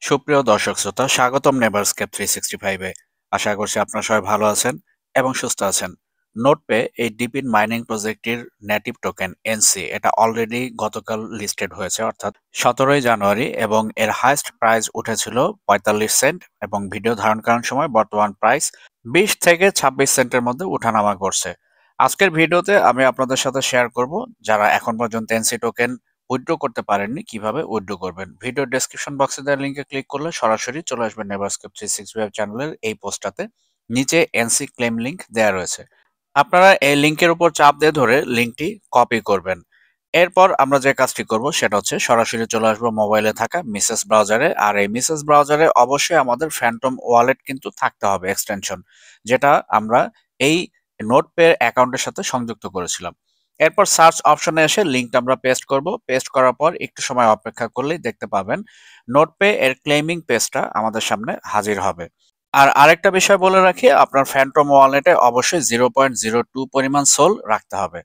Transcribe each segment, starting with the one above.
সুপ্রিয় দর্শক শ্রোতা, স্বাগতম নেভারস্কেপ 365 এ। আশা করছি আপনারা সবাই ভালো আছেন এবং সুস্থ আছেন। নোটপে এই ডিপিন মাইনিং প্রজেক্টটির নেটিভ টোকেন এনসি এটা অলরেডি গতকাল লিস্টেড হয়েছে, অর্থাৎ 17ই জানুয়ারি, এবং এর হাইয়েস্ট প্রাইস উঠেছিল 45 সেন্ট এবং ভিডিও ধারণ করার সময় বর্তমান প্রাইস 20 থেকে 26 সেন্টের মধ্যে উঠানামা করছে। আজকের ভিডিওতে আমি আপনাদের সাথে শেয়ার করব যারা এখন পর্যন্ত এনসি টোকেন উইথড্র করতে পারেননি কিভাবে উইথড্র করবেন। ভিডিও ডেসক্রিপশন বক্সে দেওয়া লিঙ্কে ক্লিক করলে সরাসরি চলে আসবেন নেভারস্কেপ 365 চ্যানেলের এই পোস্টটাতে। নিচে এনসি ক্লেম লিঙ্ক দেওয়া রয়েছে, আপনারা এই লিঙ্কের উপর চাপ দিয়ে ধরে লিঙ্কটি কপি করবেন। এরপর আমরা যে কাজটি করব সেটা হচ্ছে সরাসরি চলে আসবো মোবাইলে থাকা মিসেস ব্রাউজারে। আর এই মিসেস ব্রাউজারে অবশ্যই আমাদের ফ্যান্টম ওয়ালেট কিন্তু থাকতে হবে, এক্সটেনশন, যেটা আমরা এই নোটপে অ্যাকাউন্টের সাথে সংযুক্ত করেছিলাম। এরপর সার্চ অপশনে এসে লিঙ্কটা আমরা পেস্ট করব। পেস্ট করার পর একটু সময় অপেক্ষা করলেই দেখতে পাবেন নোটপে এর ক্লেমিং পেজটা আমাদের সামনে হাজির হবে। আর আরেকটা বিষয় বলে রাখি, আপনার ফ্যান্টম ওয়ালেটে অবশ্যই 0.02 পরিমাণ সোল রাখতে হবে।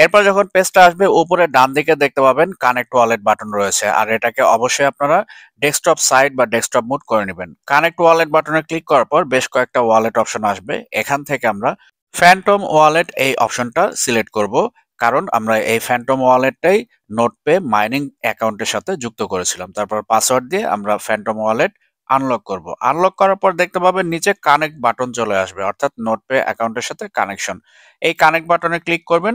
এরপর যখন পেজটা আসবে, উপরে ডান দিকে দেখতে পাবেন কানেক্ট ওয়ালেট বাটন রয়েছে, আর এটাকে অবশ্যই আপনারা ডেস্কটপ সাইড বা ডেস্কটপ মোড করে নেবেন। কানেক্ট ওয়ালেট বাটনে ক্লিক করার পর বেশ কয়েকটা ওয়ালেট অপশন আসবে। এখান থেকে আমরা ফ্যান্টম ওয়ালেট এই অপশনটা সিলেক্ট করব, কারণ আমরা এই ফ্যান্টম ওয়ালেটটাই নোটপে মাইনিং অ্যাকাউন্টের সাথে যুক্ত করেছিলাম। তারপর পাসওয়ার্ড দিয়ে আমরা ফ্যান্টম ওয়ালেট আনলক করব। আনলক করার পর দেখতে পাবেন নিচে কানেক্ট বাটন চলে আসবে, অর্থাৎ নোটপে অ্যাকাউন্টের সাথে কানেকশন। এই কানেক্ট বাটনে ক্লিক করবেন।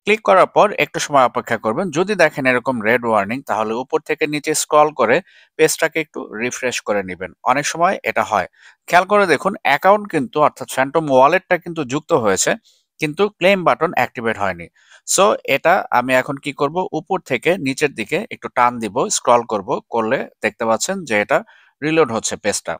ক্লিক করার পর একটু সময় অপেক্ষা করবেন। যদি দেখেন এরকম রেড ওয়ার্নিং, তাহলে উপর থেকে নিচে স্ক্রল করে পেজটাকে একটু রিফ্রেশ করে নেবেন। অনেক সময় এটা হয়। খেয়াল করে দেখুন, অ্যাকাউন্ট কিন্তু, অর্থাৎ ফ্যান্টম ওয়ালেটটা কিন্তু যুক্ত হয়েছে, কিন্তু ক্লেম বাটন অ্যাক্টিভেট হয়নি। সো এটা আমি এখন কি করব, উপর থেকে নিচের দিকে একটু টান দিব, স্ক্রল করব, করলে দেখতে পাচ্ছেন যে এটা রিলোড হচ্ছে পেজটা।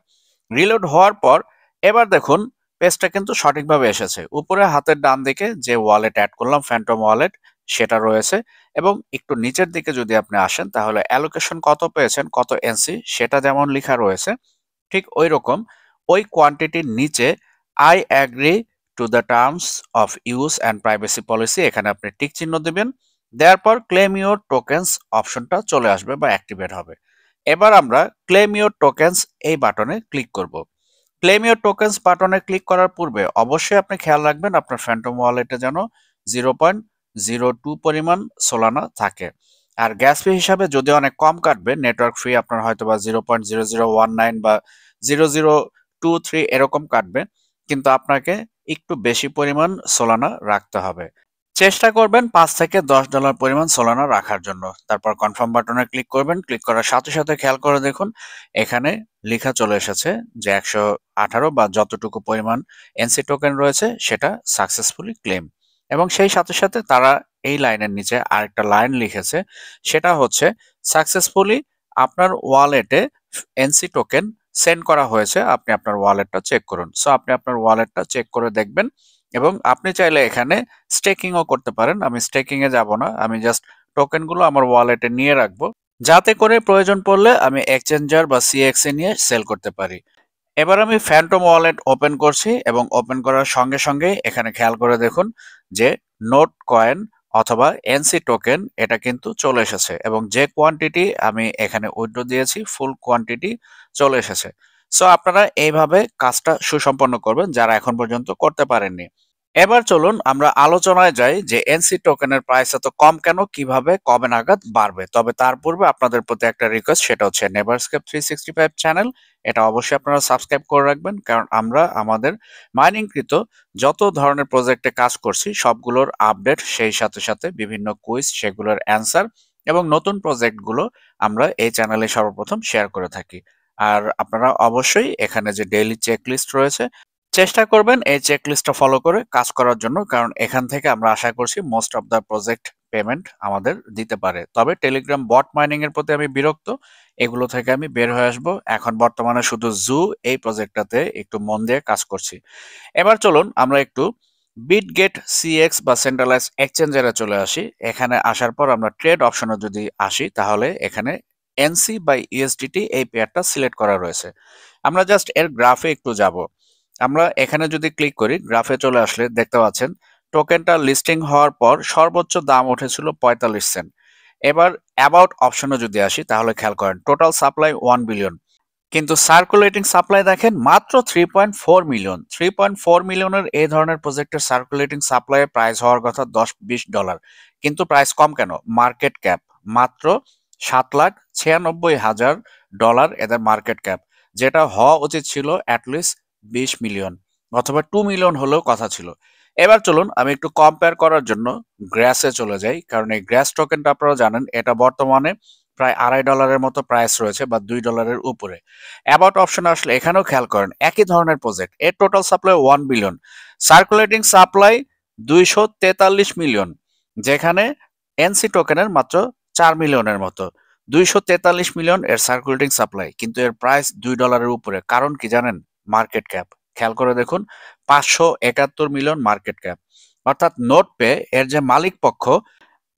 রিলোড হওয়ার পর এবার দেখুন পেজটা কিন্তু সঠিকভাবে এসেছে। উপরে হাতের ডান দিকে যে ওয়ালেট অ্যাড করলাম, ফ্যান্টম ওয়ালেট, সেটা রয়েছে। এবং একটু নিচের দিকে যদি আপনি আসেন, তাহলে অ্যালোকেশন কত পেয়েছেন, কত এনসি, সেটা যেমন লেখা রয়েছে, ঠিক ওই রকম ওই কোয়ান্টিটির নিচে I agree to the terms of use and privacy policy, এখানে আপনি টিক চিহ্ন দিবেন। দেওয়ার পর ক্লেম ইউর টোকেন্স অপশনটা চলে আসবে বা অ্যাক্টিভেট হবে। এবার আমরা ক্লেম ইউর টোকেন্স এই বাটনে ক্লিক করব। ক্লেম ইউর টোকেন্স বাটনে ক্লিক করার পূর্বে অবশ্যই আপনি খেয়াল রাখবেন আপনার ফ্যান্টম ওয়ালেটে যেন 0.02 পরিমাণ সোলানা থাকে। আর গ্যাস ফি হিসাবে যদি অনেক কম কাটবে, নেটওয়ার্ক ফি আপনার হয়তো বা 0.0019 বা 0023 এরকম কাটবে, কিন্তু আপনাকে একটু বেশি পরিমাণ সোলানা রাখতে হবে। চেষ্টা করবেন $5 থেকে $10 পরিমাণ সোলানা রাখার জন্য। তারপর কনফার্ম বাটনে ক্লিক করবেন। ক্লিক করার সাথে সাথে খেয়াল করে দেখুন এখানে লেখা চলে এসেছে যে 118 বা যতটুকু পরিমাণ এনসি টোকেন রয়েছে সেটা সাকসেসফুলি ক্লেম। এবং সেই সাথে সাথে তারা এই লাইনের নিচে আরেকটা লাইন লিখেছে, সেটা হচ্ছে সাকসেসফুলি আপনার ওয়ালেটে এনসি টোকেন সেন্ড করা হয়েছে, আপনি আপনার ওয়ালেটটা চেক করুন। সো আপনি আপনার ওয়ালেটটা চেক করে দেখবেন। এবং আপনি চাইলে এখানে স্টেকিংও করতে পারেন। আমি স্টেকিং এ যাব না, আমি জাস্ট টোকেনগুলো আমার ওয়ালেটে নিয়ে রাখবো, যাতে করে প্রয়োজন পড়লে আমি এক্সচেঞ্জার বা সিএক্স এ নিয়ে সেল করতে পারি। এবার আমি ফ্যান্টম ওয়ালেট ওপেন করছি এবং ওপেন করার সঙ্গে সঙ্গে এখানে খেয়াল করে দেখুন যে নোট কয়েন অথবা এনসি টোকেন এটা কিন্তু চলে এসেছে, এবং যে কোয়ান্টিটি আমি এখানে উইথড্র দিয়েছি ফুল কোয়ান্টিটি চলে এসেছে। সো আপনারা এইভাবে কাজটা সুসম্পন্ন করবেন যারা এখন পর্যন্ত করতে পারেননি। এবার চলুন আমরা আলোচনায় যাই যে এনসি টোকেনের প্রাইস এত কম কেন, কিভাবে, কবে নাগাদ বাড়বে। তবে তার পূর্বে আপনাদের প্রতি একটা রিকোয়েস্ট, সেটা হচ্ছে নেভারস্কেপ 365 চ্যানেল, এটা অবশ্যই আপনারা সাবস্ক্রাইব করে রাখবেন, কারণ আমরা আমাদের মাইনিংকৃত যত ধরনের প্রজেক্টে কাজ করছি সবগুলোর আপডেট, সেই সাথে সাথে বিভিন্ন কুইজ, সেগুলোর অ্যান্সার এবং নতুন প্রজেক্টগুলো আমরা এই চ্যানেলে সর্বপ্রথম শেয়ার করে থাকি। আর আপনারা অবশ্যই এখানে যে ডেইলি চেক লিস্ট রয়েছে, চেষ্টা করবেন এই চেকলিস্টটা ফলো করে কাজ করার জন্য, কারণ এখান থেকে আমরা আশা করছি most of the project payment আমাদের দিতে পারে। তবে টেলিগ্রাম বট মাইনিং এর প্রতি আমি বিরক্ত, এগুলো থেকে আমি বের হয়ে আসবো। এখন বর্তমানে শুধু জু এই প্রজেক্টটাতে একটু মন দিয়ে কাজ করছি। এবার চলুন আমরা একটু বিটগেট সিএক্স বা সেন্ট্রালাইজ এক্সচেঞ্জারে চলে আসি। এখানে আসার পর আমরা ট্রেড অপশনে যদি আসি, তাহলে এখানে এনসি বাই ইউএসডিটি এই পেয়ারটা সিলেক্ট করা রয়েছে। আমরা জাস্ট এর গ্রাফে একটু যাব। আমরা এখানে যদি ক্লিক করি, গ্রাফে চলে আসলে দেখতে পাচ্ছেন টোকেনটা লিস্টিং হওয়ার পর সর্বোচ্চ দাম উঠেছিল 45 সেন্ট। এবার অ্যাবাউট অপশনে যদি আসি, তাহলে খেয়াল করেন টোটাল সাপ্লাই 1 বিলিয়ন। কিন্তু সার্কুলেটিং সাপ্লাই দেখেন মাত্র 3.4 মিলিয়ন। 3.4 মিলিয়নের এই ধরনের প্রজেক্টের সার্কুলেটিং সাপ্লাই প্রাইস হওয়ার কথা $10-20, কিন্তু প্রাইস কম কেন? মার্কেট ক্যাপ মাত্র $7,96,000 এদের মার্কেট ক্যাপ, যেটা হওয়া উচিত ছিল অ্যাটলিস্ট 20 মিলিয়ন অথবা 2 মিলিয়ন হলেও কথা ছিল। এবার চলুন আমি একটু কম্পেয়ার করার জন্য গ্র্যাসে চলে যাই, কারণ এই গ্র্যাস টোকেনটা আপনারা জানেন এটা বর্তমানে প্রায় $2.5 মতো প্রাইস রয়েছে বা $2 উপরে। অ্যাবাউট অপশনে আসলে এখানেও খেয়াল করেন একই ধরনের প্রজেক্ট, এর total supply 1 billion, circulating supply 243 million, যেখানে এনসি টোকেনের মাত্র 4 মিলিয়নের মতো। 243 মিলিয়ন এর সার্কুলেটিং সাপ্লাই, কিন্তু এর প্রাইস $2 উপরে। কারণ কি জানেন? মার্কেট ক্যাপ খেয়াল করে দেখুন, 571 মিলিয়ন মার্কেট ক্যাপ। অর্থাৎ নোট পে এর যে মালিক পক্ষ,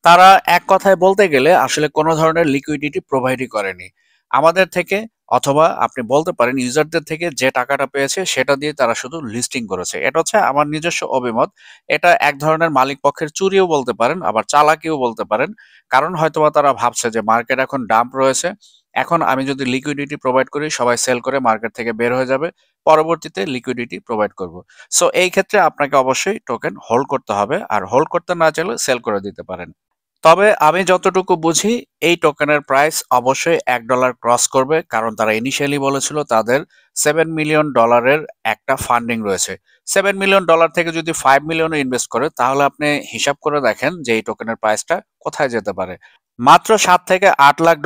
তারা এক কথায় বলতে গেলে আসলে কোনো ধরনের লিকুইডিটি প্রোভাইডই করেনি আমাদের থেকে, অথবা আপনি বলতে পারেন ইউজারদের থেকে যে টাকাটা পেয়েছে সেটা দিয়ে তারা শুধু লিস্টিং করেছে। এটা হচ্ছে আমার নিজস্ব অভিমত। এটা এক ধরনের মালিক পক্ষের চুরিও বলতে পারেন, আবার চালাকিও বলতে পারেন। কারণ হয়তোবা তারা ভাবছে যে মার্কেট এখন ডাম্প রয়েছে, এখন আমি যদি লিকুইডিটি প্রোভাইড করি সবাই সেল করে মার্কেট থেকে বের হয়ে যাবে, পরবর্তীতে লিকুইডিটি প্রোভাইড করব। সো এই ক্ষেত্রে আপনাকে অবশ্যই টোকেন হোল্ড করতে হবে, আর হোল্ড করতে না চাইলে সেল করে দিতে পারেন। তবে আমি যতটুকু বুঝি এই টোকেনের প্রাইস অবশ্যই $1 ক্রস করবে, কারণ তারা ইনিশিয়ালি বলেছিল তাদের $7 মিলিয়ন একটা ফান্ডিং রয়েছে। $7 মিলিয়ন থেকে যদি 5 মিলিয়ন ইনভেস্ট করে, তাহলে আপনি হিসাব করে দেখেন যে এই টোকেনের প্রাইসটা কোথায় যেতে পারে। মাত্র $7 থেকে $8 লাখ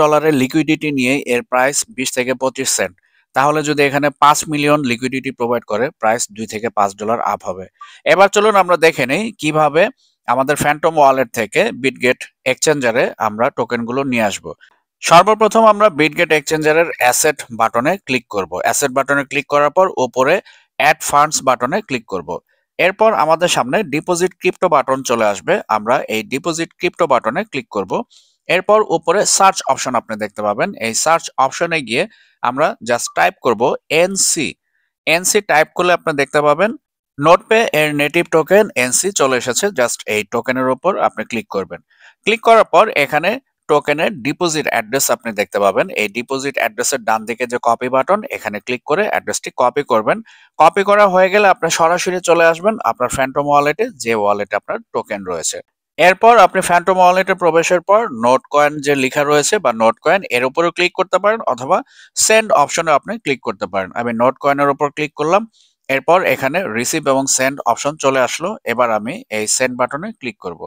লিকুইডিটি নিয়ে এর প্রাইস 20 থেকে 25 সেন্ট। তাহলে যদি এখানে 5 মিলিয়ন লিকুইডিটি প্রোভাইড করে, প্রাইস $2 থেকে $5 আপ হবে। এবার চলুন আমরা দেখে নেই কিভাবে আমাদের ফ্যান্টম ওয়ালেট থেকে বিটগেট এক্সচেঞ্জারে আমরা টোকেনগুলো নিয়ে আসব। সর্বপ্রথম আমরা বিটগেট এক্সচেঞ্জারের অ্যাসেট বাটনে ক্লিক করব। অ্যাসেট বাটনে ক্লিক করার পর উপরে অ্যাড ফান্ডস বাটনে ক্লিক করব। এরপর আমাদের সামনে ডিপোজিট ক্রিপ্টো বাটন চলে আসবে, আমরা এই ডিপোজিট ক্রিপ্টো বাটনে ক্লিক করব। এরপর উপরে সার্চ অপশন আপনি দেখতে পাবেন, এই সার্চ অপশনে গিয়ে আমরা জাস্ট টাইপ করব এনসি। এনসি টাইপ করলে আপনি দেখতে পাবেন নোটপে এর নেটিভ টোকেন এনসি চলে এসেছে। জাস্ট এই টোকেনের উপর আপনি ক্লিক করবেন। ক্লিক করার পর এখানে টোকেনের ডিপোজিট অ্যাড্রেস আপনি দেখতে পাবেন। এই ডিপোজিট অ্যাড্রেসের ডান দিকে যে কপি বাটন, এখানে ক্লিক করে অ্যাড্রেসটি কপি করবেন। কপি করা হয়ে গেলে আপনি সরাসরি চলে আসবেন আপনার ফ্যান্টম ওয়ালেটে, যে ওয়ালেটে আপনার টোকেন রয়েছে। এরপর আপনি ফ্যান্টম ওয়ালেটে প্রবেশের পর নোট কয়েন যে লেখা রয়েছে বা নোট কয়েন, এর উপরে ক্লিক করতে পারেন, অথবা সেন্ড অপশনে আপনি ক্লিক করতে পারেন। আমি নোট কয়েনের উপর ক্লিক করলাম। এরপর এখানে রিসিভ এবং সেন্ড অপশন চলে আসলো। এবার আমি এই সেন্ড বাটনে ক্লিক করব।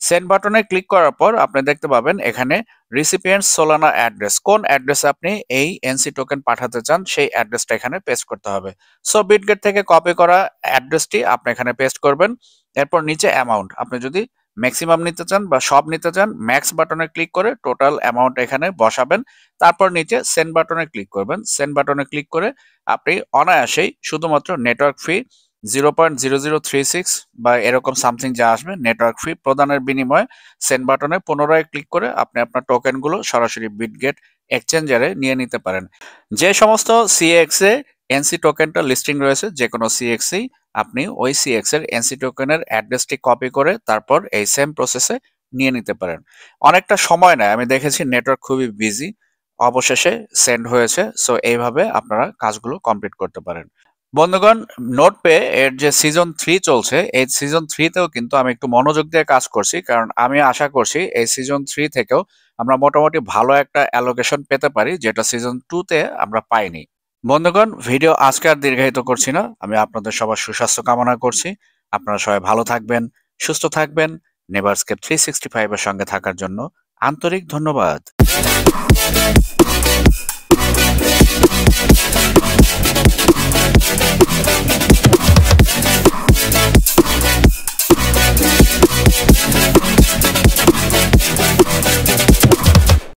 সেন্ড বাটনে ক্লিক করার পর আপনি দেখতে পাবেন এখানে রিসিপিয়েন্ট সোলানা অ্যাড্রেস, কোন অ্যাড্রেসে আপনি এই এনসি টোকেন পাঠাতে চান সেই অ্যাড্রেসটা এখানে পেস্ট করতে হবে। সো বিটগেট থেকে কপি করা অ্যাড্রেসটি আপনি এখানে পেস্ট করবেন। এরপর নিচে অ্যামাউন্ট, আপনি যদি ম্যাক্সিমাম নিতে চান বা সব নিতে চান, ম্যাক্স বাটনে ক্লিক করে টোটাল অ্যামাউন্ট এখানে বসাবেন। তারপর নিচে সেন্ড বাটনে ক্লিক করবেন। সেন্ড বাটনে ক্লিক করে আপনি অনায়াসেই শুধুমাত্র নেটওয়ার্ক ফি 0.0036 বা এরকম সামথিং যা আসবে নেটওয়ার্ক ফি প্রদানের বিনিময়ে সেন্ড বাটনে পুনরায় ক্লিক করে আপনি আপনার টোকেনগুলো সরাসরি বিটগেট এক্সচেঞ্জারে নিয়ে নিতে পারেন। যে সমস্ত সিএক্স এ এনসি টোকেনটা লিস্টিং রয়েছে, যে কোনো সিএক্সই আপনি ওই সিএক্স এর এনসি টোকেনের অ্যাড্রেসটি কপি করে তারপর এই সেম প্রসেসে নিয়ে নিতে পারেন। অনেকটা সময় নেয়, আমি দেখেছি নেটওয়ার্ক খুবই বিজি, অবশেষে সেন্ড হয়েছে। সো এইভাবে আপনারা কাজগুলো কমপ্লিট করতে পারেন। বন্ধুগণ, নোটপে এর যে সিজন 3 চলছে, এই সিজন 3তেও কিন্তু আমি একটু মনোযোগ দিয়ে কাজ করছি, কারণ আমি আশা করছি এই সিজন 3 থেকেও আমরা মোটামুটি ভালো একটা অ্যালোকেশন পেতে পারি, যেটা সিজন 2তে আমরা পাইনি। বন্ধুগণ, ভিডিও আজকে আর দীর্ঘায়িত করছি না, আমি আপনাদের সবার সুস্বাস্থ্য কামনা করছি। আপনারা সবাই ভালো থাকবেন, সুস্থ থাকবেন। নেভারস্কেপ 365 এর সঙ্গে থাকার জন্য আন্তরিক ধন্যবাদ।